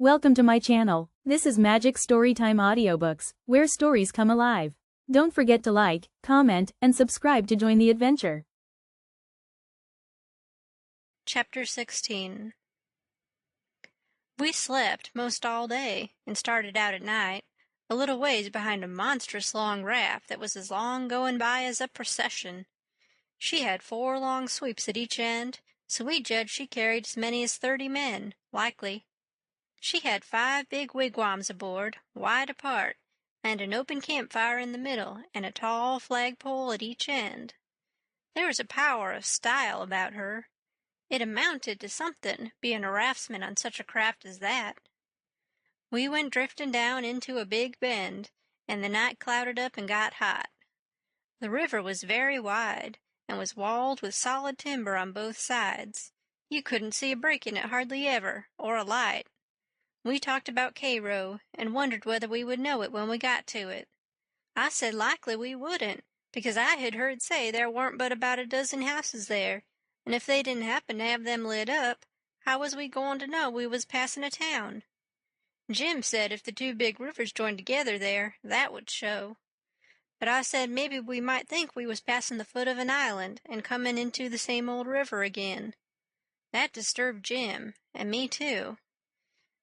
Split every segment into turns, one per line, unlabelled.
Welcome to my channel. This is Magic Storytime Audiobooks, where stories come alive. Don't forget to like, comment, and subscribe to join the adventure.
Chapter 16. We slept most all day, and started out at night, a little ways behind a monstrous long raft that was as long going by as a procession. She had 4 long sweeps at each end, so we judged she carried as many as 30 men, likely. She had 5 big wigwams aboard, wide apart, and an open campfire in the middle, and a tall flagpole at each end. There was a power of style about her. It amounted to something, being a raftsman on such a craft as that. We went drifting down into a big bend, and the night clouded up and got hot. The river was very wide, and was walled with solid timber on both sides. You couldn't see a break in it hardly ever, or a light. We talked about Cairo, and wondered whether we would know it when we got to it. I said likely we wouldn't, because I had heard say there warn't but about a dozen houses there, and if they didn't happen to have them lit up, how was we goin' to know we was passing a town? Jim said if the 2 big rivers joined together there, that would show. But I said maybe we might think we was passing the foot of an island and comin' into the same old river again. That disturbed Jim, and me too.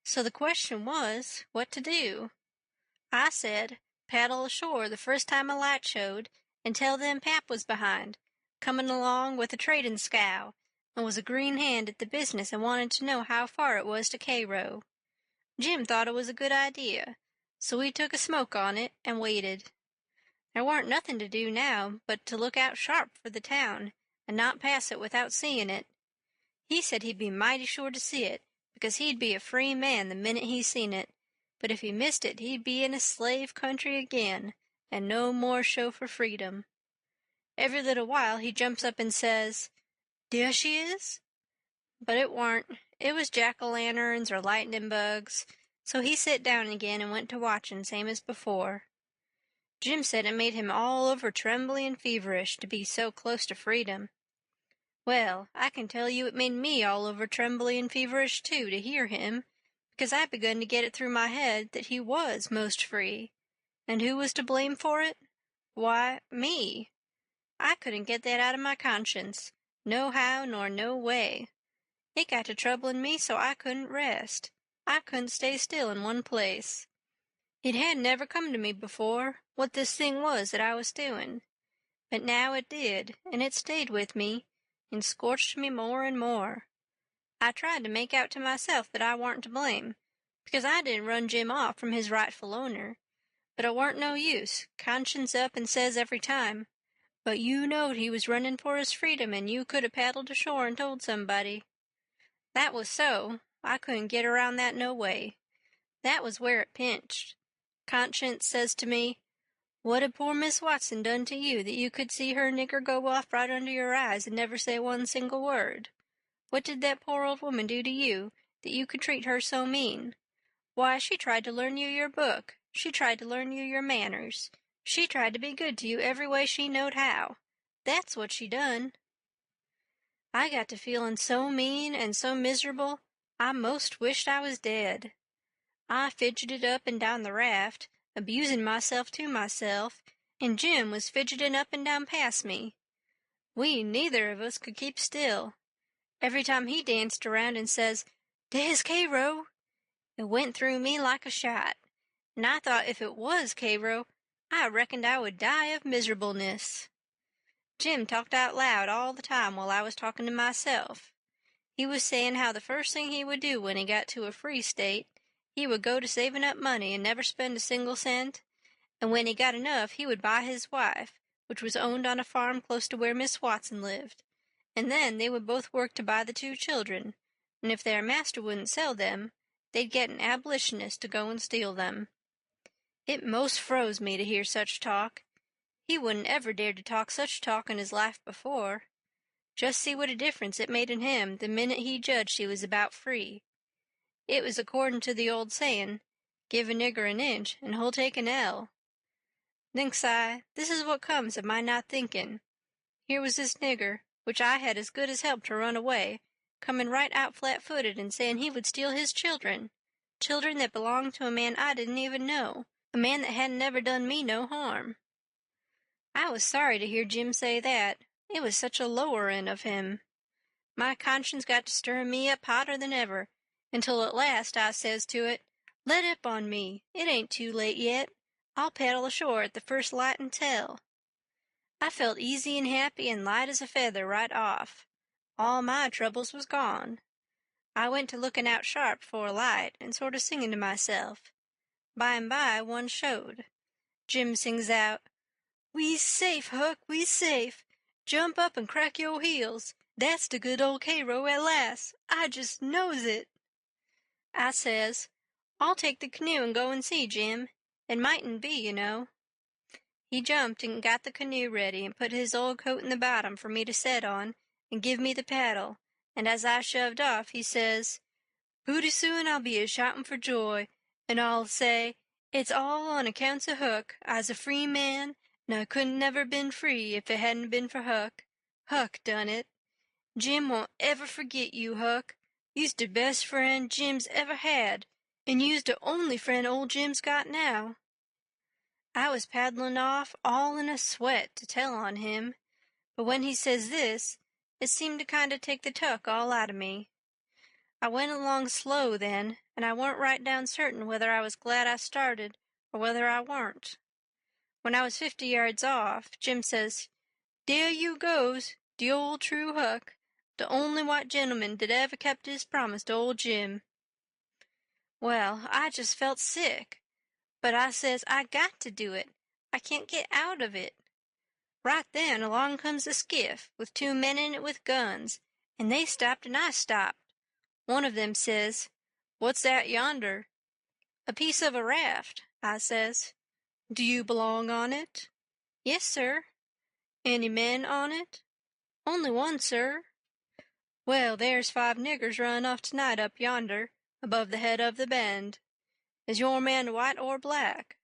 So the question was, what to do? I said, paddle ashore the first time a light showed, and tell them Pap was behind, comin' along with a trading scow, and was a green hand at the business and wanted to know how far it was to Cairo. Jim thought it was a good idea, so we took a smoke on it and waited. There warn't nothing to do now but to look out sharp for the town, and not pass it without seeing it. He said he'd be mighty sure to see it, because he'd be a free man the minute he seen it, but if he missed it he'd be in a slave country again, and no more show for freedom. Every little while he jumps up and says, "There she is?" But it warn't. It was jack-o'-lanterns or lightning bugs, so he sit down again and went to watchin' same as before. Jim said it made him all over trembly and feverish to be so close to freedom. Well, I can tell you it made me all over trembly and feverish too to hear him, because I begun to get it through my head that he was most free. And who was to blame for it? Why, me. I couldn't get that out of my conscience, no how nor no way. It got to troubling me so I couldn't rest. I couldn't stay still in one place. It hadn't never come to me before what this thing was that I was doing. But now it did, and it stayed with me, and scorched me more and more. I tried to make out to myself that I warn't to blame, because I didn't run Jim off from his rightful owner. But it warn't no use. Conscience up and says every time, "But you knowed he was running for his freedom, and you could have paddled ashore and told somebody." That was so. I couldn't get around that no way. That was where it pinched. Conscience says to me, "What had poor Miss Watson done to you that you could see her nigger go off right under your eyes and never say one single word? What did that poor old woman do to you that you could treat her so mean? Why, she tried to learn you your book. She tried to learn you your manners. She tried to be good to you every way she knowed how. That's what she done." I got to feelin' so mean and so miserable I most wished I was dead. I fidgeted up and down the raft, abusin' myself to myself, and Jim was fidgetin' up and down past me. We neither of us could keep still. Every time he danced around and says, "There's Cairo," it went through me like a shot, and I thought if it was Cairo, I reckoned I would die of miserableness. Jim talked out loud all the time while I was talking to myself. He was saying how the first thing he would do when he got to a free state, he would go to saving up money and never spend a single cent, and when he got enough he would buy his wife, which was owned on a farm close to where Miss Watson lived, and then they would both work to buy the 2 children, and if their master wouldn't sell them, they'd get an abolitionist to go and steal them. It most froze me to hear such talk. He wouldn't ever dared to talk such talk in his life before. Just see what a difference it made in him the minute he judged he was about free. It was accordin' to the old sayin', "Give a nigger an inch, and he'll take an ell." Thinks I, this is what comes of my not thinkin'. Here was this nigger, which I had as good as helped to run away, comin' right out flat-footed and sayin' he would steal his children. children that belonged to a man I didn't even know, a man that hadn't never done me no harm. I was sorry to hear Jim say that. It was such a lowering of him. My conscience got to stirring me up hotter than ever, until at last I says to it, "Let up on me. It ain't too late yet. I'll paddle ashore at the first light and tell." I felt easy and happy and light as a feather right off. All my troubles was gone. I went to looking out sharp for a light and sort of singing to myself. By and by one showed. Jim sings out, "We's safe, Huck, we's safe. Jump up and crack your heels. That's the good old Cairo at last. I just knows it." I says, "I'll take the canoe and go and see, Jim. It mightn't be, you know." He jumped and got the canoe ready and put his old coat in the bottom for me to set on and give me the paddle, and as I shoved off he says, "Pooty soon I'll be a-shouting for joy, and I'll say, 'It's all on accounts of Huck. I's a free man, and I couldn't never been free if it hadn't been for Huck. Huck done it. Jim won't ever forget you, Huck. You's de best friend Jim's ever had, and you's de only friend old Jim's got now." I was paddling off all in a sweat to tell on him, but when he says this, it seemed to kind of take the tuck all out of me. I went along slow then, and I warn't right down certain whether I was glad I started or whether I warn't. When I was 50 yards off, Jim says, "There you goes, de old true Huck, de only white gentleman that ever kept his promise to old Jim." Well, I just felt sick, but I says I got to do it. I can't get out of it. Right then along comes a skiff with 2 men in it with guns, and they stopped and I stopped. One of them says, "What's that yonder?" "A piece of a raft," I says. "Do you belong on it?" "Yes, sir." "Any men on it?" "Only one, sir." "Well, there's 5 niggers running off tonight up yonder, above the head of the bend. Is your man white or black?"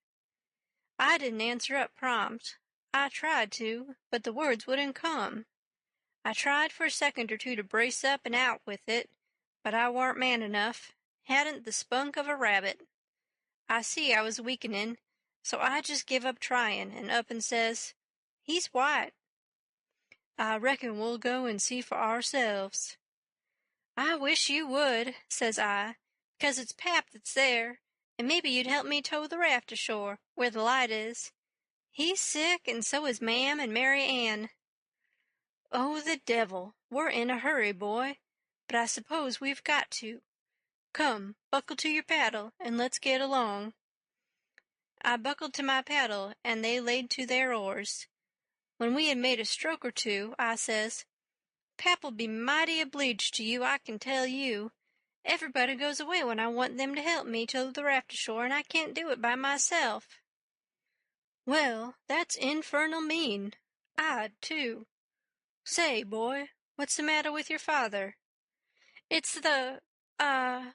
I didn't answer up prompt. I tried to, but the words wouldn't come. I tried for a second or two to brace up and out with it, but I warn't man enough, hadn't the spunk of a rabbit. I see I was weakening, so I just give up trying and up and says, "He's white." "I reckon we'll go and see for ourselves." "I wish you would," says I, "'cause it's Pap that's there, and maybe you'd help me tow the raft ashore, where the light is. He's sick, and so is Ma'am and Mary Ann." "Oh, the devil! We're in a hurry, boy, but I suppose we've got to. Come, buckle to your paddle, and let's get along." I buckled to my paddle, and they laid to their oars. When we had made a stroke or two, I says, "Pap'll be mighty obleeged to you, I can tell you. Everybody goes away when I want them to help me tow the raft ashore, and I can't do it by myself." "Well, that's infernal mean. I'd, too. Say, boy, what's the matter with your father?" "It's the, well,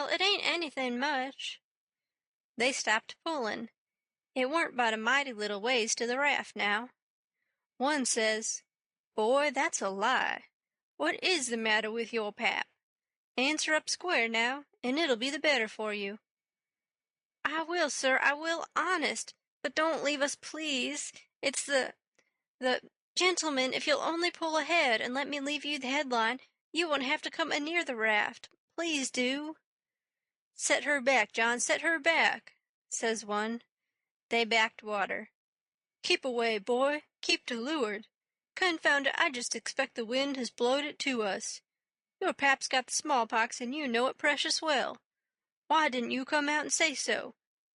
it ain't anything much." They stopped pulling. It weren't but a mighty little ways to the raft now. One says, "Boy, that's a lie. What is the matter with your pap? Answer up square now, and it'll be the better for you." "I will, sir, I will, honest, but don't leave us, please. It's the gentlemen, if you'll only pull ahead and let me leave you the headline, you won't have to come near the raft. Please do." "Set her back, John, set her back," says one. They backed water. "Keep away, boy, keep to leeward. Confound it, I just expect the wind has blowed it to us. Your pap's got the smallpox, and you know it precious well. Why didn't you come out and say so?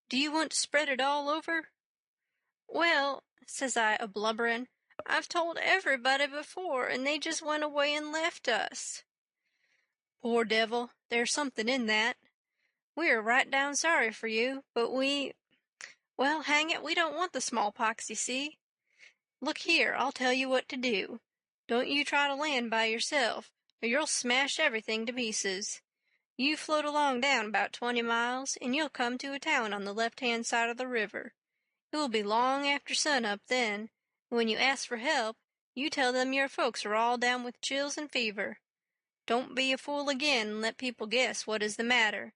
Do you want to spread it all over?" "Well," says I, a-blubbering, "I've told everybody before, and they just went away and left us." "Poor devil, there's something in that. We are right down sorry for you, but well, hang it, we don't want the smallpox, you see. Look here, I'll tell you what to do. Don't you try to land by yourself, or you'll smash everything to pieces. You float along down about 20 miles, and you'll come to a town on the left-hand side of the river. It will be long after sun-up then, and when you ask for help, you tell them your folks are all down with chills and fever. Don't be a fool again and let people guess what is the matter.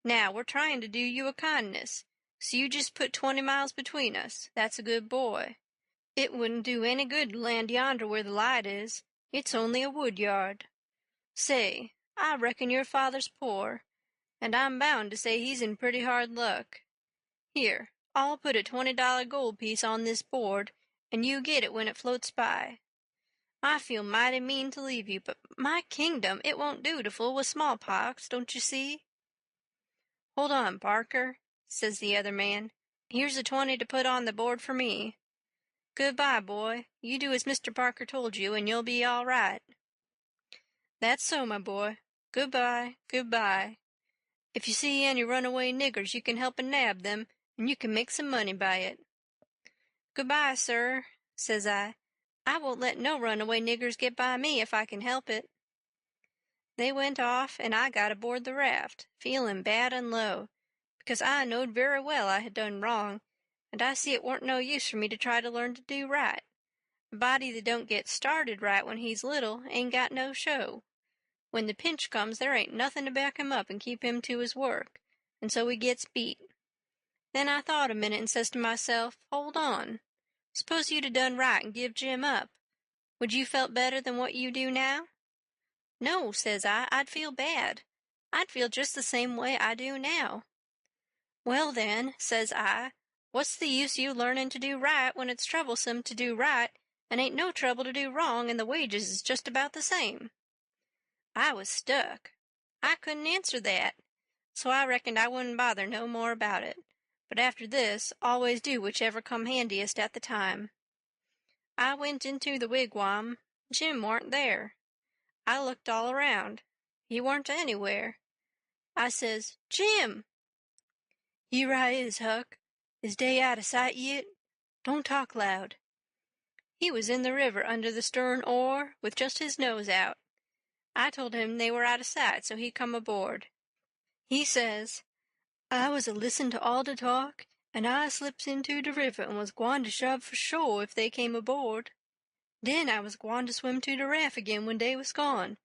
Now, we're trying to do you a kindness, so you just put 20 miles between us. That's a good boy. It wouldn't do any good to land yonder where the light is. It's only a wood yard. Say, I reckon your father's poor, and I'm bound to say he's in pretty hard luck. Here, I'll put a $20 gold piece on this board, and you get it when it floats by. I feel mighty mean to leave you, but my kingdom, it won't do to fool with smallpox, don't you see? Hold on, Parker, says the other man. Here's a 20 to put on the board for me. Good-bye, boy. You do as Mr. Parker told you, and you'll be all right. That's so, my boy. Good-bye, good-bye. If you see any runaway niggers, you can help and nab them, and you can make some money by it. Good-bye, sir, says I. I won't let no runaway niggers get by me if I can help it. They went off, and I got aboard the raft, feeling bad and low, because I knowed very well I had done wrong, and I see it warn't no use for me to try to learn to do right. A body that don't get started right when he's little ain't got no show. When the pinch comes, there ain't nothing to back him up and keep him to his work, and so he gets beat. Then I thought a minute and says to myself, hold on. Suppose you'd 'a' done right and give Jim up. Would you felt better than what you do now? No, says I, I'd feel bad. I'd feel just the same way I do now. Well then, says I, what's the use you learning to do right when it's troublesome to do right and ain't no trouble to do wrong and the wages is just about the same? I was stuck. I couldn't answer that, so I reckoned I wouldn't bother no more about it. But after this, always do whichever come handiest at the time. I went into the wigwam. Jim warn't there. I looked all around. He warn't anywhere. I says, Jim! Here I is, Huck. Is day out of sight yit? Don't talk loud. He was in the river under the stern oar, with just his nose out. I told him they were out of sight, so he come aboard. He says, I was a-listen to all the talk, and I slips into the river and was gwine to shove for shore if they came aboard. Then I was gwine to swim to the raft again when they was gone.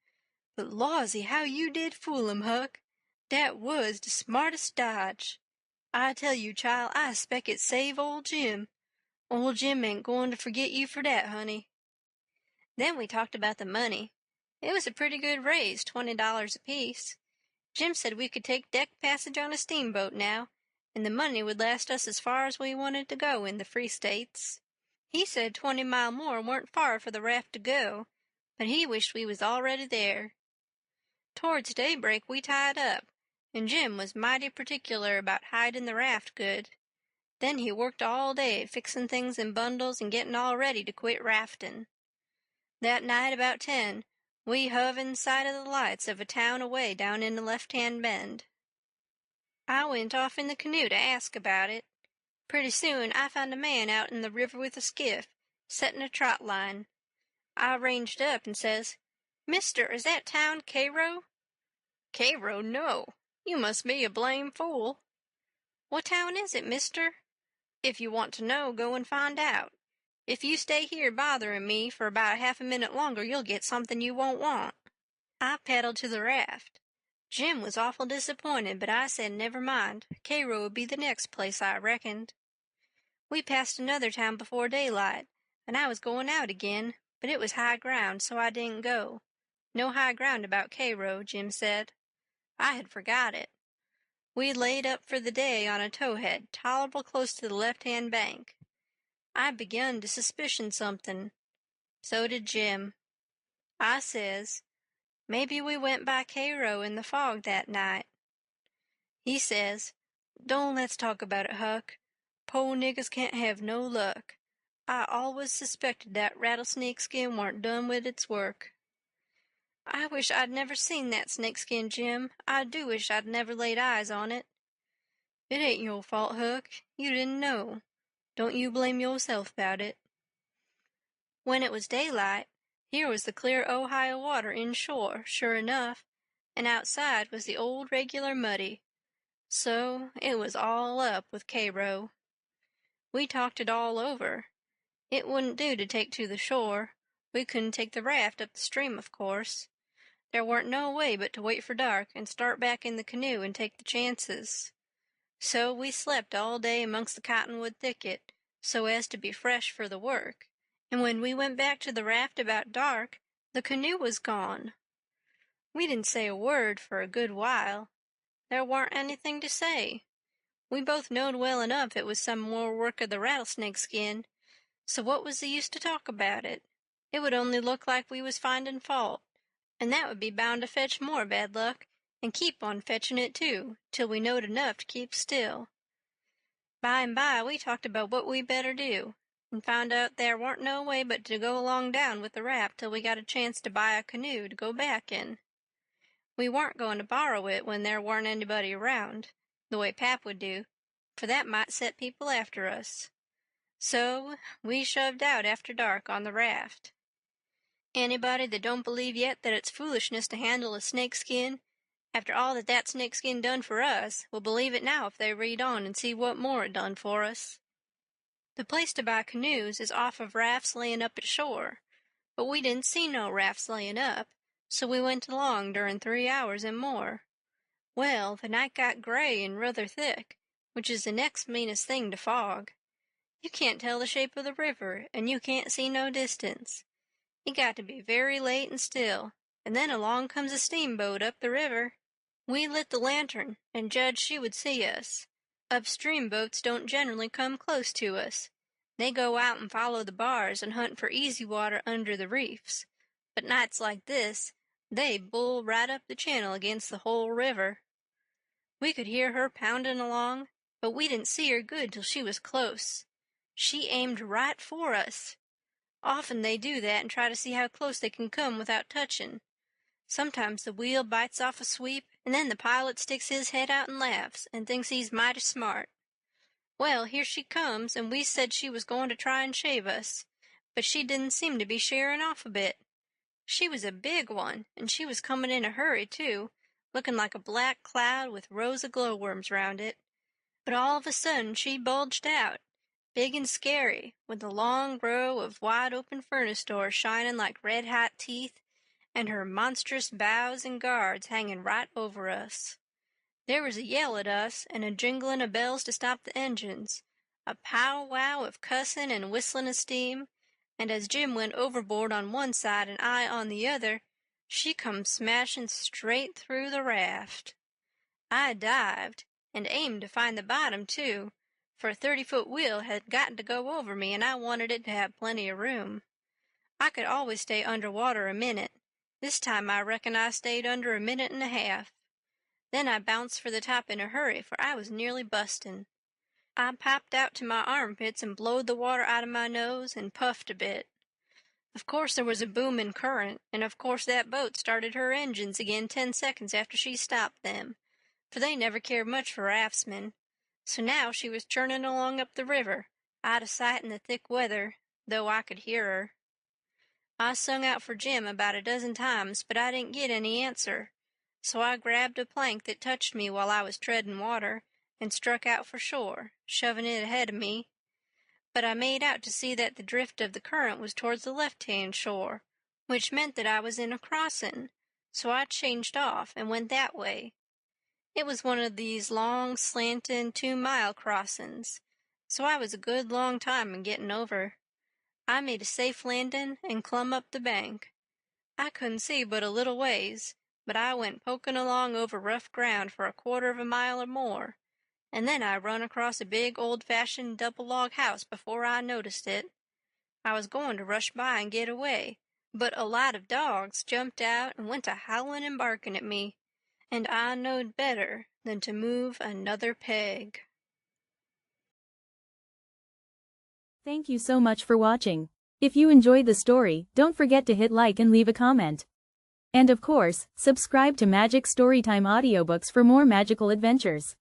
But lawsy, how you did fool 'em, Huck. Dat was the smartest dodge. I tell you, child, I expect it save old Jim. Old Jim ain't going to forget you for dat, honey. Then we talked about the money. It was a pretty good raise, $20 apiece. Jim said we could take deck passage on a steamboat now, and the money would last us as far as we wanted to go in the Free States. He said 20 mile more weren't far for the raft to go, but he wished we was already there. Towards daybreak we tied up, and Jim was mighty particular about hiding the raft good. Then he worked all day fixing things in bundles and getting all ready to quit rafting. That night about 10, we hove in sight of the lights of a town away down in the left-hand bend. I went off in the canoe to ask about it. Pretty soon I found a man out in the river with a skiff, setting a trot line. I ranged up and says, Mister, is that town Cairo? Cairo, no. You must be a blame fool. What town is it, mister? If you want to know, go and find out. If you stay here bothering me for about half a minute longer, you'll get something you won't want. I paddled to the raft. Jim was awful disappointed, but I said never mind. Cairo would be the next place, I reckoned. We passed another town before daylight, and I was going out again, but it was high ground, so I didn't go. No high ground about Cairo, Jim said. I had forgot it. We laid up for the day on a towhead, tolerable close to the left-hand bank. I begun to suspicion something. So did Jim. I says, maybe we went by Cairo in the fog that night. He says, don't let's talk about it, Huck. Po' niggers can't have no luck. I always suspected that rattlesnake skin warn't done with its work. I wish I'd never seen that snakeskin, Jim. I do wish I'd never laid eyes on it. It ain't your fault, Huck. You didn't know. Don't you blame yourself about it. When it was daylight, here was the clear Ohio water inshore, sure enough, and outside was the old regular muddy. So it was all up with Cairo. We talked it all over. It wouldn't do to take to the shore. We couldn't take the raft up the stream, of course. there weren't no way but to wait for dark and start back in the canoe and take the chances. So we slept all day amongst the cottonwood thicket, so as to be fresh for the work, and when we went back to the raft about dark, the canoe was gone. We didn't say a word for a good while. There warn't anything to say. We both knowed well enough it was some more work of the rattlesnake skin, so what was the use to talk about it? It would only look like we was finding fault, and that would be bound to fetch more bad luck, and keep on fetching it too, till we knowed enough to keep still. By and by we talked about what we better do, and found out there warn't no way but to go along down with the raft till we got a chance to buy a canoe to go back in. We warn't going to borrow it when there warn't anybody around, the way Pap would do, for that might set people after us. So we shoved out after dark on the raft. Anybody that don't believe yet that it's foolishness to handle a snakeskin, after all that snakeskin done for us, will believe it now if they read on and see what more it done for us. The place to buy canoes is off of rafts laying up at shore, but we didn't see no rafts laying up, so we went along during 3 hours and more. Well, the night got gray and ruther thick, which is the next meanest thing to fog. You can't tell the shape of the river, and you can't see no distance. It got to be very late and still, and then along comes a steamboat up the river. We lit the lantern, and judged she would see us. Upstream boats don't generally come close to us. They go out and follow the bars and hunt for easy water under the reefs. But nights like this, they bull right up the channel against the whole river. We could hear her pounding along, but we didn't see her good till she was close. She aimed right for us. Often they do that and try to see how close they can come without touching. Sometimes the wheel bites off a sweep, and then the pilot sticks his head out and laughs, and thinks he's mighty smart. Well, here she comes, and we said she was going to try and shave us, but she didn't seem to be shearing off a bit. She was a big one, and she was coming in a hurry, too, looking like a black cloud with rows of glowworms round it. But all of a sudden she bulged out, big and scary, with a long row of wide-open furnace doors shining like red-hot teeth, and her monstrous bows and guards hanging right over us. There was a yell at us, and a jingling of bells to stop the engines, a pow-wow of cussing and whistling of steam, and as Jim went overboard on one side and I on the other, she come smashing straight through the raft. I dived, and aimed to find the bottom, too, for a 30-foot wheel had got to go over me, and I wanted it to have plenty of room. I could always stay under water a minute. This time I reckon I stayed under a minute and a half. Then I bounced for the top in a hurry, for I was nearly bustin'. I popped out to my armpits and blowed the water out of my nose and puffed a bit. Of course there was a booming current, and of course that boat started her engines again 10 seconds after she stopped them, for they never cared much for raftsmen. So now she was churning along up the river, out of sight in the thick weather, though I could hear her. I sung out for Jim about a dozen times, but I didn't get any answer, so I grabbed a plank that touched me while I was treading water, and struck out for shore, shoving it ahead of me. But I made out to see that the drift of the current was towards the left-hand shore, which meant that I was in a crossing, so I changed off and went that way. It was one of these long, slanting 2-mile crossings, so I was a good long time in getting over. I made a safe landing and clumb up the bank. I couldn't see but a little ways, but I went poking along over rough ground for a 1/4 of a mile or more, and then I run across a big old-fashioned double-log house before I noticed it. I was going to rush by and get away, but a lot of dogs jumped out and went to howling and barking at me, and I knowed better than to move another peg.
Thank you so much for watching. If you enjoyed the story, don't forget to hit like and leave a comment. And of course, subscribe to Magic Storytime Audiobooks for more magical adventures.